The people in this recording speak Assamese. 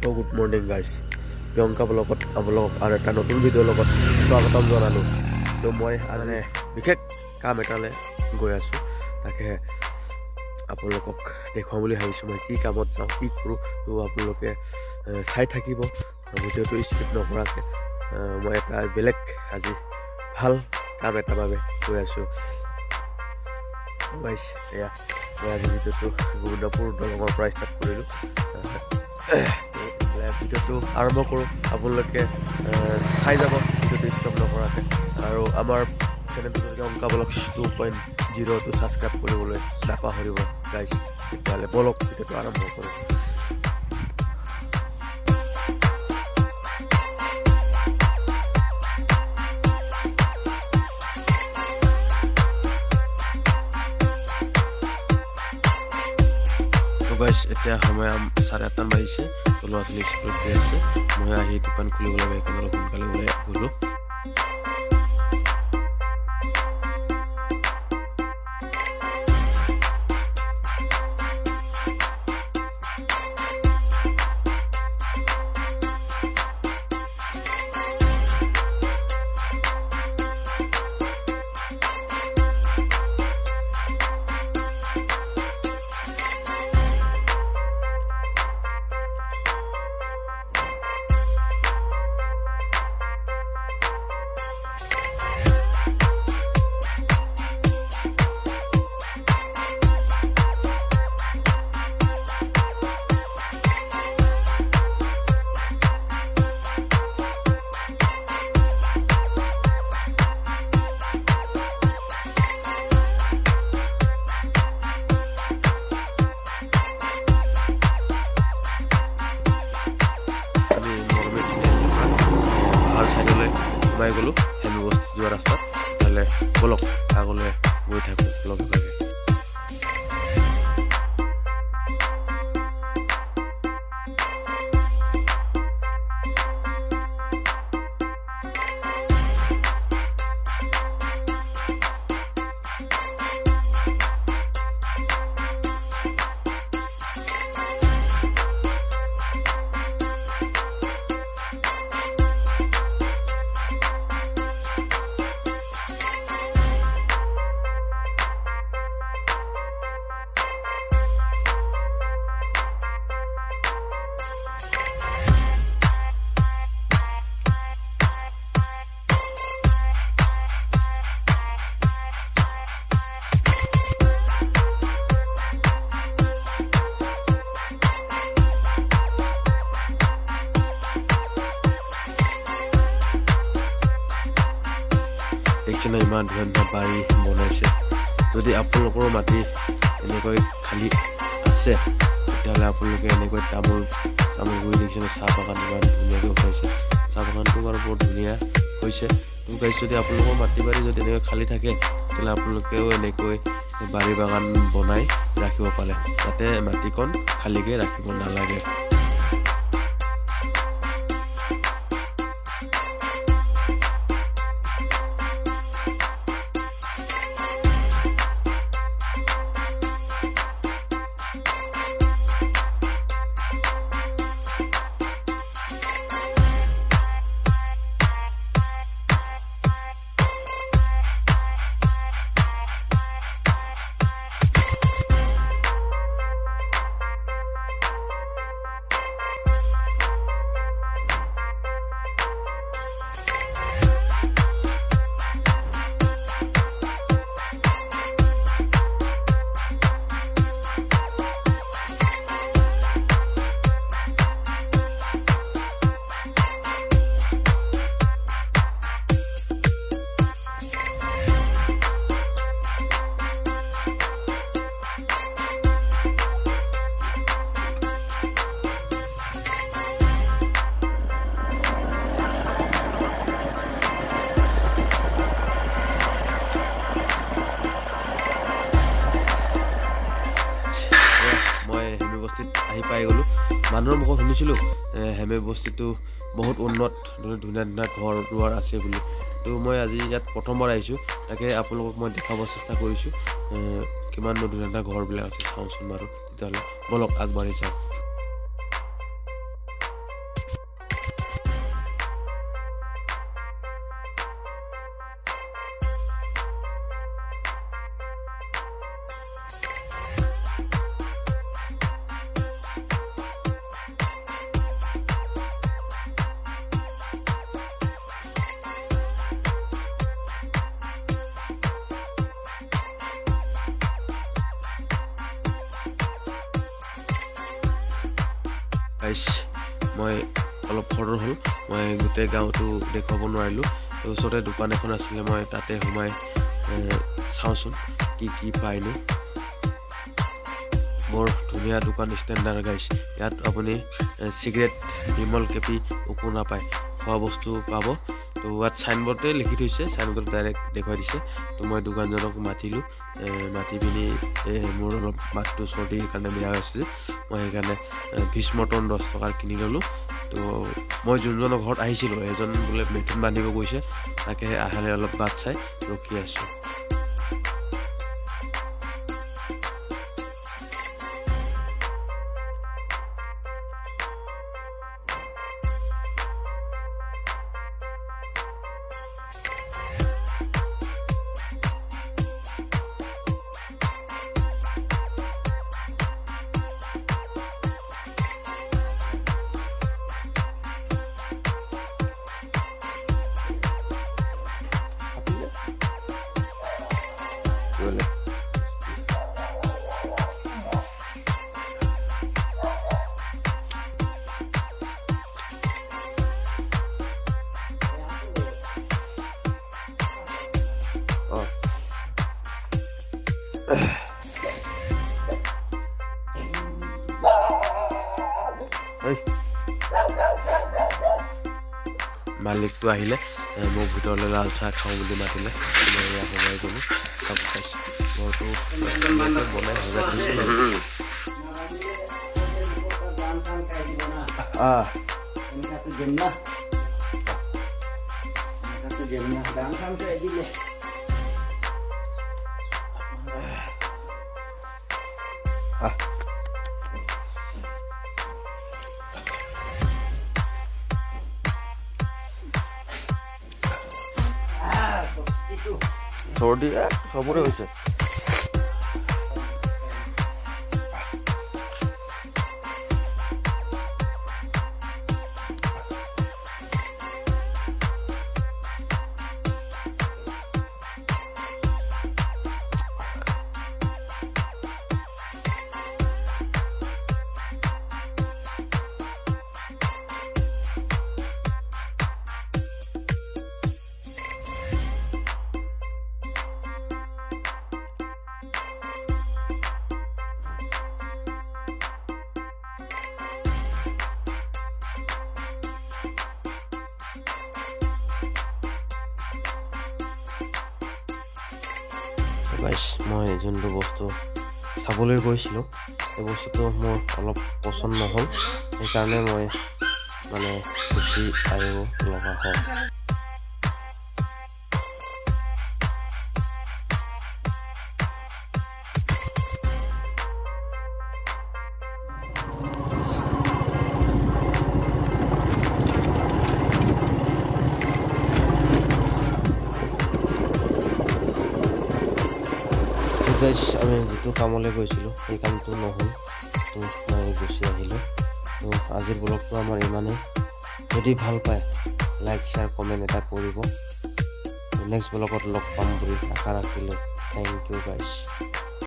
So good morning guys. Priyanka ব্লগত আপোনালোকক আৰু এটা নতুন ভিডিঅ'ৰ লগত স্বাগতম জনালোঁ। তো মই আজি বিশেষ কাম এটালৈ গৈ আছোঁ, তাকে আপোনালোকক দেখুৱাম বুলি ভাবিছোঁ। মই কি কামত যাওঁ, কি কৰোঁ, তো আপোনালোকে চাই থাকিব ভিডিঅ'টো স্কিপ নকৰাকৈ। মই এটা বেলেগ আজি ভাল কাম এটাৰ বাবে গৈ আছোঁ গাইছ। এয়া মই আজি ভিডিঅ'টো গোবিন্দপুৰ দলঙৰ পৰা ষ্টাৰ্ট কৰিলোঁ। ভিডিঅ'টো আৰম্ভ কৰোঁ, আপোনালোকে চাই যাব ভিডিঅ'টো ষ্টপ নকৰাকৈ। আৰু আমাৰ চেনেলটো প্ৰিয়ংকা ব্লগ 2.0টো ছাবস্ক্ৰাইব কৰিবলৈ নাপাহৰিব গাইছ। তেতিয়াহ'লে বলক ভিডিঅ'টো আৰম্ভ কৰোঁ। গাইছ এতিয়া সময় 8:30 বাজিছে, তো ল'ৰা ছোৱালী স্কুলত গৈ আছে। মই আহি দোকান খুলিবলৈ সেইকাৰণে অলপ সোনকালে ওলাই গ'লোঁ। সোমাই গ'লোঁ হেমি বস্তি যোৱা ৰাস্তাত। তেতিয়াহ'লে বলক আগলৈ গৈ থাকোঁ লগে লগে। দেখিছেনে ইমান ধুনীয়া বাৰী বনাইছে। যদি আপোনালোকৰ মাটি এনেকৈ খালী আছে, তেতিয়াহ'লে আপোনালোকে এনেকৈ তামোল ৰুই দেখিছেনে। চাহ বাগান ইমান ধুনীয়াকৈ হৈছে, চাহ বাগানটো বাৰু বৰ ধুনীয়া হৈছে। তো গাইছ, যদি আপোনালোকৰ মাটি বাৰী যদি এনেকৈ খালী থাকে, তেতিয়াহ'লে আপোনালোকেও এনেকৈ বাৰী বাগান বনাই ৰাখিব পাৰে, যাতে মাটিকণ খালীকৈ ৰাখিব নালাগে। আহি পাই গ'লোঁ। মানুহৰ মুখত শুনিছিলোঁ হেমি বস্তিটো বহুত উন্নত, ধুনীয়া ধুনীয়া ঘৰ দুৱাৰ আছে বুলি। তো মই আজি ইয়াত প্ৰথমবাৰ আহিছোঁ, তাকে আপোনালোকক মই দেখাব চেষ্টা কৰিছোঁ কিমান ধুনীয়া ধুনীয়া ঘৰবিলাক আছে। চাওঁচোন বাৰু, তেতিয়াহ'লে বলক আগবাঢ়ি যাওঁ। গাইছ মই অলপ খৰৰ হ'ল মই গোটেই গাঁৱটো দেখুৱাব নোৱাৰিলোঁ তো ওচৰতে দোকান এখন আছিলে মই তাতে সোমাই চাওঁচোন কি পাইনো বৰ ধুনীয়া দোকান ষ্টেণ্ডাৰ্ড গাইছ ইয়াত আপুনি চিগাৰেট বিমল কেপি একো নাপায় খোৱা বস্তু পাব তো ইয়াত চাইনবোৰ্ডতে লিখি থৈছে চাইনবোৰ্ড ডাইৰেক্ট দেখুৱাই দিছে তো মই দোকানজনক মাতিলোঁ মাতি পিনি মোৰ অলপ মাতটো চৰ্দিৰ কাৰণে বেয়া হৈছিল মই সেইকাৰণে ফিছ মটন 10 টকাৰ কিনি ল'লোঁ তো মই যোনজনৰ ঘৰত আহিছিলোঁ এজন বোলে মেথুন বান্ধিব গৈছে তাকে আহালে অলপ বাট চাই ৰখি আছোঁ মালিকটো আহিলে মোক ভিতৰলৈ লাল চাহ খাওঁ বুলি মাতিলে মই এয়া সজাই গ'লোঁ চব খাইছোঁ ঘৰটো বনাই সজাই দিছোঁ চৰ্দি চবৰে হৈছে মই যোনটো বস্তু চাবলৈ গৈছিলোঁ সেই বস্তুটো মোৰ অলপ পচন্দ নহ'ল সেইকাৰণে মই মানে গুচি আহিব লগা হ'ল আমি যিটো কামলৈ গৈছিলোঁ সেই কামটো নহ'ল তো মই গুচি আহিলোঁ তো আজিৰ ব্লগটো আমাৰ ইমানেই যদি ভাল পায় লাইক শ্বেয়াৰ কমেণ্ট এটা কৰিব নেক্সট ব্লগত লগ পাম বুলি আশা ৰাখিলোঁ থেংক ইউ গাইছ